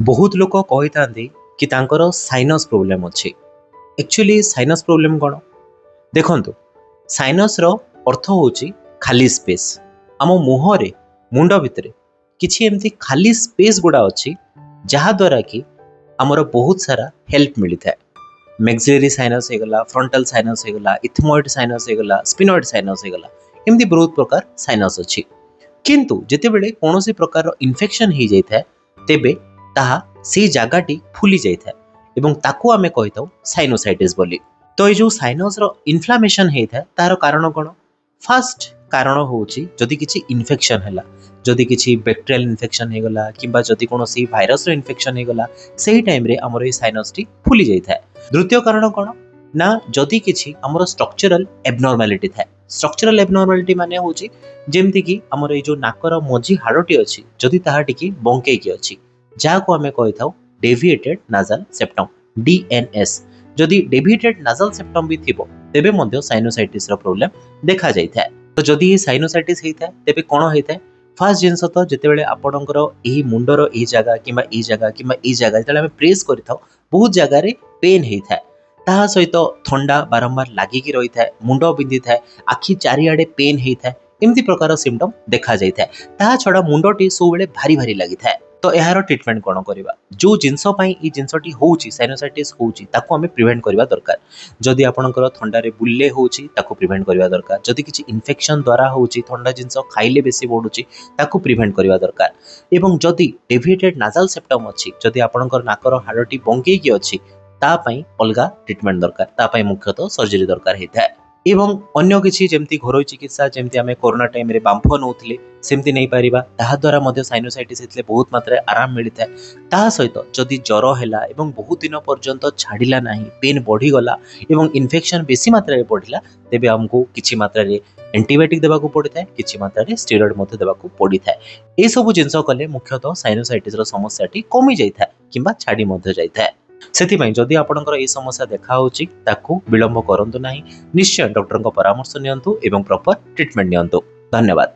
बहुत लोक कही था कि तांकर साइनस प्रोब्लेम अच्छी। एक्चुअली साइनस प्रोब्लेम कौन देखु, साइनस रो अर्थ हूँ खाली स्पेस। आम मुहरे मुंड भितर किछि एमती खाली स्पेस गुड़ा अच्छी जहाद्वारा कि आमर बहुत सारा हेल्प मिलता है। मैक्सिलरी साइनस होगला, फ्रंटल साइनस होगला, इथमोइड साइनस होगला, स्पिनॉइड साइनस होगला, एमती बहुत प्रकार साइनस अच्छी। किंतु जेतेबेले कौनसी प्रकार इन्फेक्शन हो जाए तेबे ताहा से जगहटी फुली जाए एवं ताकू आमे कहिथाउ साइनोसाइटिस बोली। तो ये जो साइनस रो इन्फ्लामेशन होता है तार कारण कौन? फास्ट कारण होची जदि किछि इन्फेक्शन हैला, जदि किछि बैक्टेरियल इन्फेक्शन हे गला किबा जदि कोनोसी भाइरस रो इन्फेक्शन हे गला सेही टाइम रे हमर ए साइनस टी फुली जाइथाय। द्वितीय कारण कौन ना जदि किछि हमर स्ट्रक्चरल एबनॉर्मालिटी थाए। स्ट्रक्चरल एबनॉर्मालिटी माने होची जेमति कि हमर ए जो नाकर मझी हाड़टी अछि जदि ताहा टिकी बंके की अछि जाको आमे कहिथाउ डेविएटेड नाजल सेप्टम डीएनएस। जदि डेविएटेड नाजल सेप्टम भी थिबो तेबे मध्य साइनोसाइटिस रो प्रॉब्लम देखा जाइथाय। तो जदि ये साइनोसाइटिस होता है तेबे कौन होता है? फास्ट जिनस तो जितेबाला आपणकर यही मुंडर यही जगह कि यही जगह जो प्रेस करता बहुत जगार पेन होता है। ता सहित थंडा बारंबार लागिकी रही है, मुंड बिंधि थाए, आखि चारिआडे पेन होता है, एमती प्रकार सिम्पटम देखा जाए। ता छड़ा मुंडटी सब भारी भारी लगी था। तो यार ट्रिटमेंट कौन करवा? जो जिनस ये जिनसटी होउची साइनोसाइटिस होउची ताको हमें प्रिवेंट करवा दरकार। जदि आपणकर थंडारे बुल्ले होउची ताको प्रिवेंट करवा दरकार। जदि किछि इन्फेक्शन द्वारा होउची थंडा जिनस खाइले बेसी बढ़ुची ताको प्रिवेंट करवा दरकार। एवं जदि डेविएटेड नाजल सेप्टम अछि, जदि आपणकर नाकर हाड़टी बंके की अछि ता पई अलगा ट्रीटमेंट दरकार। ता पई मुख्यतः सर्जरी दरकार हेता। एवं अन्य किछि जेमति घरोई चिकित्सा जेमति आमे कोरोना टाइम रे बांफ नउथिले सेमति नै परिबा ताहा द्वारा मध्य साइनोसाइटिस हेतले बहुत मात्रा आराम मिलिता है। ताहा सहित जदि ज्वर हैला एवं बहुत दिन पर्यंत छाड़िला नाही, पेन बढ़ी गला एवं इन्फेक्शन बेसी मात्रा रे बढ़िला तेबे हमको किछि मात्रा रे एंटीबायोटिक देबा को पड़िता है, किछि मात्रा रे स्टेरॉइड मते देबा को पड़िता है। ए सब जिंस कले मुख्यतः साइनोसाइटिस रो समस्याटी कमी जाइता किंबा छाड़ी मध्य जाइता। सेथिपाई जदि आपणकर ए समस्या देखा होची ताकू विलंब करंतु नाही, निश्चय डॉक्टर को परामर्श नियंतु एवं प्रॉपर ट्रीटमेंट नियंतु। धन्यवाद।